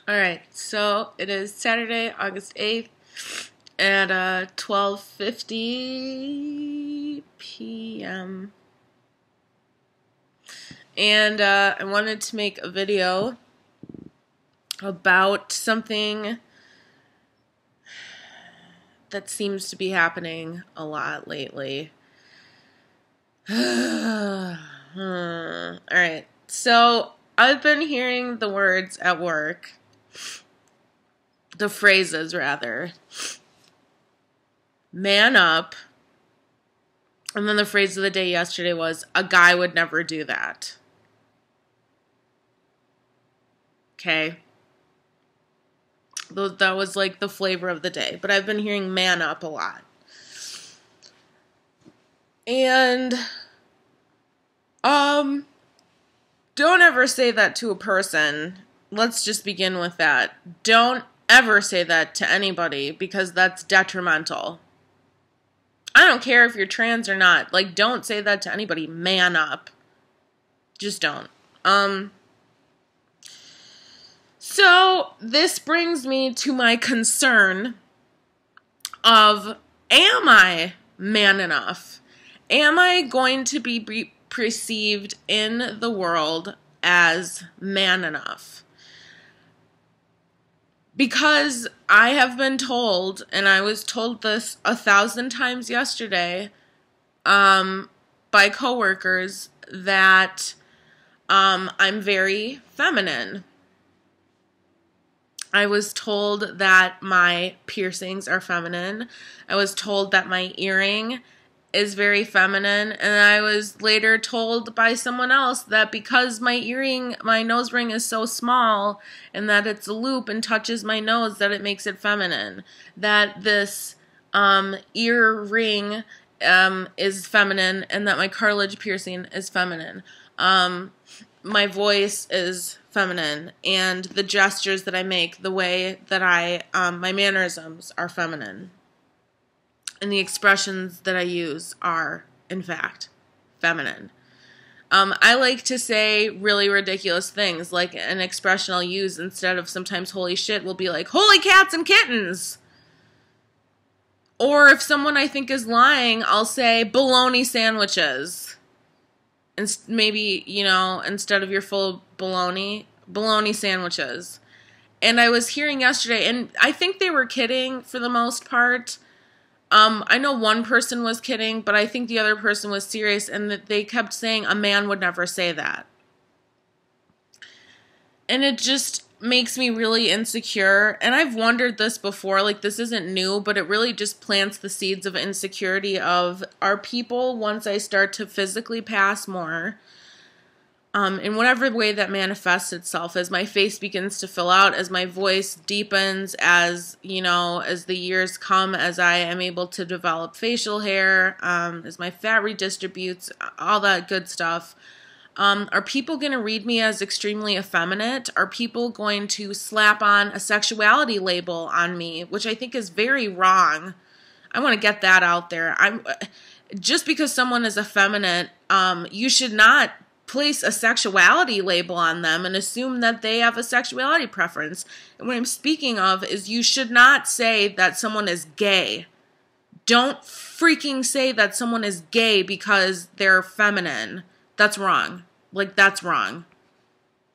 Alright, so it is Saturday, August 8th at 12:50 p.m. And I wanted to make a video about something that seems to be happening a lot lately. Alright, so I've been hearing the words at work. The phrases, rather. Man up. And then the phrase of the day yesterday was, a guy would never do that. Okay? That was like the flavor of the day. But I've been hearing man up a lot. And, don't ever say that to a person. Let's just begin with that. Don't ever say that to anybody because that's detrimental. I don't care if you're trans or not. Like, don't say that to anybody. Man up. Just don't. So this brings me to my concern of, am I man enough? Am I going to be perceived in the world as man enough? Because I have been told, and I was told this 1,000 times yesterday by coworkers, that I'm very feminine. I was told that my piercings are feminine. I was told that my earring is very feminine, and I was later told by someone else that because my nose ring is so small and that it's a loop and touches my nose, that it makes it feminine. That this ear ring is feminine, and that my cartilage piercing is feminine. My voice is feminine, and the gestures that I make, the way that my mannerisms are feminine. And the expressions that I use are, in fact, feminine. I like to say really ridiculous things, like an expression I'll use instead of sometimes holy shit will be like, holy cats and kittens! Or if someone I think is lying, I'll say bologna sandwiches. And maybe, instead of your full bologna sandwiches. And I was hearing yesterday, and I think they were kidding for the most part. I know one person was kidding, but I think the other person was serious, and that they kept saying a man would never say that. And it just makes me really insecure. And I've wondered this before, like this isn't new, but it really just plants the seeds of insecurity of, are people, once I start to physically pass more, in whatever way that manifests itself, as my face begins to fill out, as my voice deepens, as the years come, as I am able to develop facial hair, as my fat redistributes, all that good stuff, are people going to read me as extremely effeminate? Are people going to slap on a sexuality label on me, which I think is very wrong? I want to get that out there. Just because someone is effeminate, you should not place a sexuality label on them and assume that they have a sexuality preference. And what I'm speaking of is, you should not say that someone is gay. Don't freaking say that someone is gay because they're feminine. That's wrong. Like, that's wrong.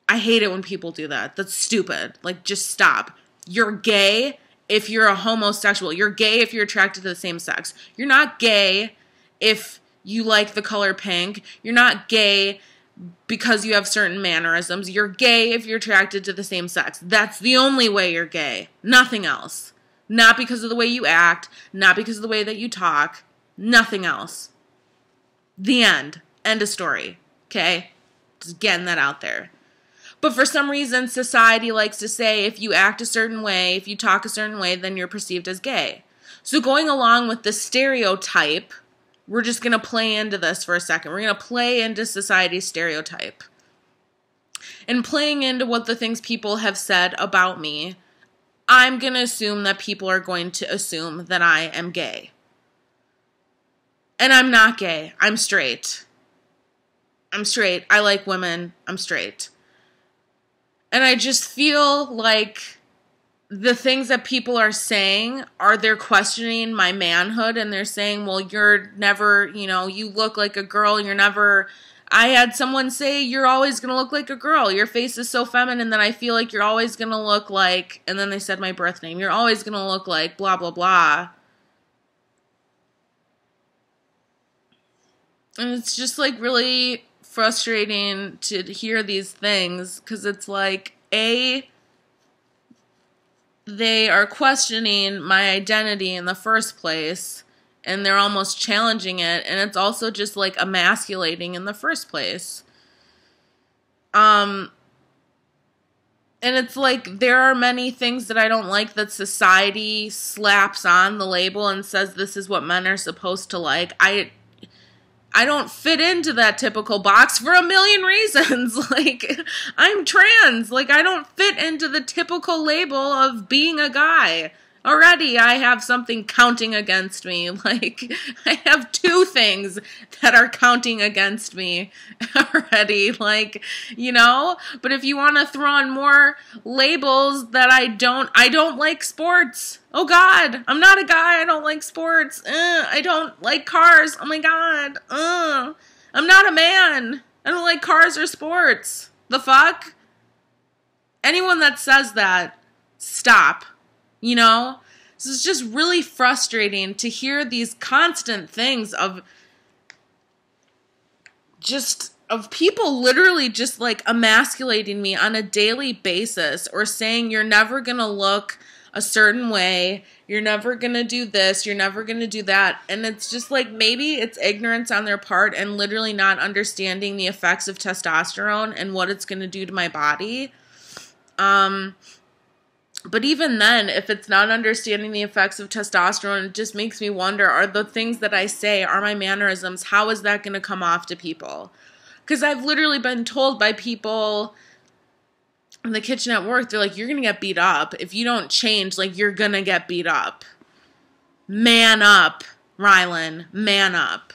I hate it when people do that. That's stupid. Like, just stop. You're gay if you're a homosexual. You're gay if you're attracted to the same sex. You're not gay if you like the color pink. You're not gay because you have certain mannerisms. You're gay if you're attracted to the same sex. That's the only way you're gay. Nothing else. Not because of the way you act. Not because of the way that you talk. Nothing else. The end. End of story. Okay? Just getting that out there. But for some reason, society likes to say if you act a certain way, if you talk a certain way, then you're perceived as gay. So going along with the stereotype, we're just going to play into this for a second. We're going to play into society's stereotype. And playing into what the things people have said about me, I'm going to assume that people are going to assume that I am gay. And I'm not gay. I'm straight. I like women. I'm straight. And I just feel like the things that people are saying are they're questioning my manhood, and they're saying, well, you're never, you look like a girl, and you're never. I had someone say, you're always going to look like a girl. Your face is so feminine that I feel like you're always going to look like, and then they said my birth name. You're always going to look like blah, blah, blah. And it's just like really frustrating to hear these things, because it's like, they are questioning my identity in the first place, and they're almost challenging it, and it's also just like emasculating in the first place. And it's like there are many things that I don't like that society slaps on the label and says this is what men are supposed to like. I don't fit into that typical box for a million reasons. Like, I'm trans. Like, I don't fit into the typical label of being a guy. Already, I have something counting against me. Like, I have two things that are counting against me already. Like, but if you want to throw on more labels that I don't like sports. Oh God, I'm not a guy. I don't like sports. I don't like cars. Oh my God. I'm not a man. I don't like cars or sports. The fuck? Anyone that says that, stop. So it's just really frustrating to hear these constant things of people literally just like emasculating me on a daily basis, or saying you're never going to look a certain way, you're never going to do this, you're never going to do that. And it's just like, maybe it's ignorance on their part and literally not understanding the effects of testosterone and what it's going to do to my body. But even then, if it's not understanding the effects of testosterone, it just makes me wonder, are the things that I say, are my mannerisms, how is that going to come off to people? Because I've literally been told by people in the kitchen at work, they're like, you're going to get beat up. If you don't change, like, you're going to get beat up. Man up, Rylan, man up.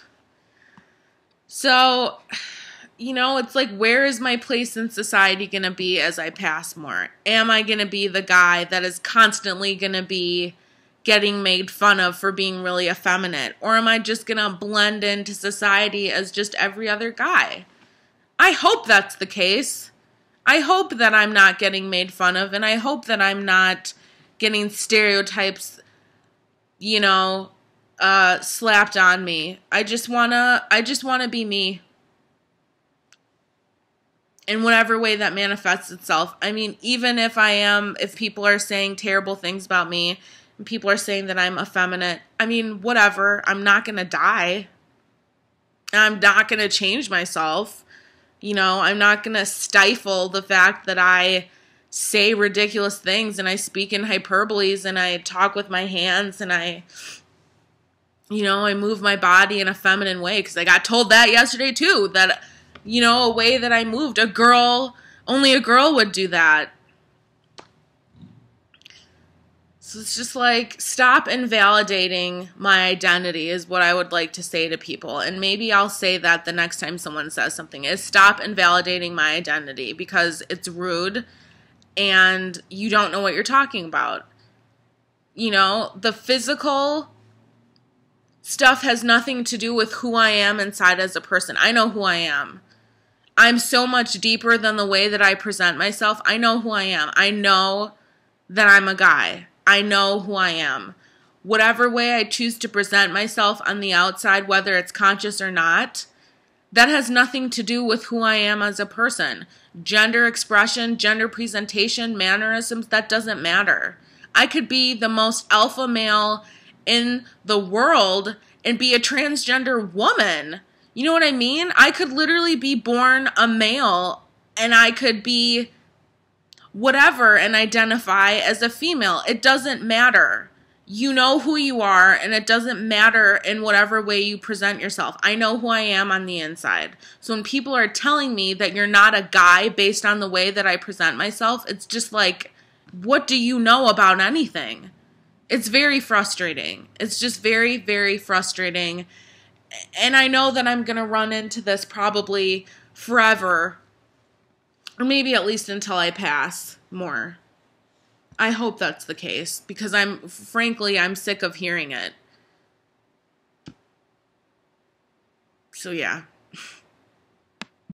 So, it's like, where is my place in society going to be as I pass more? Am I going to be the guy that is constantly going to be getting made fun of for being really effeminate? Or am I just going to blend into society as just every other guy? I hope that's the case. I hope that I'm not getting made fun of, and I hope that I'm not getting stereotypes, slapped on me. I just wanna be me. In whatever way that manifests itself. I mean, even if people are saying terrible things about me, and people are saying that I'm effeminate, I mean, whatever. I'm not gonna die. I'm not gonna change myself. I'm not going to stifle the fact that I say ridiculous things and I speak in hyperboles and I talk with my hands and I move my body in a feminine way, because I got told that yesterday too, that, a way that I moved, only a girl would do that. So it's just like, stop invalidating my identity is what I would like to say to people. And maybe I'll say that the next time someone says something, is stop invalidating my identity, because it's rude and you don't know what you're talking about. The physical stuff has nothing to do with who I am inside as a person. I know who I am. I'm so much deeper than the way that I present myself. I know who I am. I know that I'm a guy. I know who I am. Whatever way I choose to present myself on the outside, whether it's conscious or not, that has nothing to do with who I am as a person. Gender expression, gender presentation, mannerisms, that doesn't matter. I could be the most alpha male in the world and be a transgender woman. You know what I mean? I could literally be born a male and I could be whatever and identify as a female. It doesn't matter. You know who you are, and it doesn't matter in whatever way you present yourself. I know who I am on the inside. So when people are telling me that you're not a guy based on the way that I present myself, it's just like, what do you know about anything? It's very frustrating. It's just very, very frustrating. And I know that I'm going to run into this probably forever Or maybe at least until I pass more. I hope that's the case because I'm sick of hearing it. So yeah.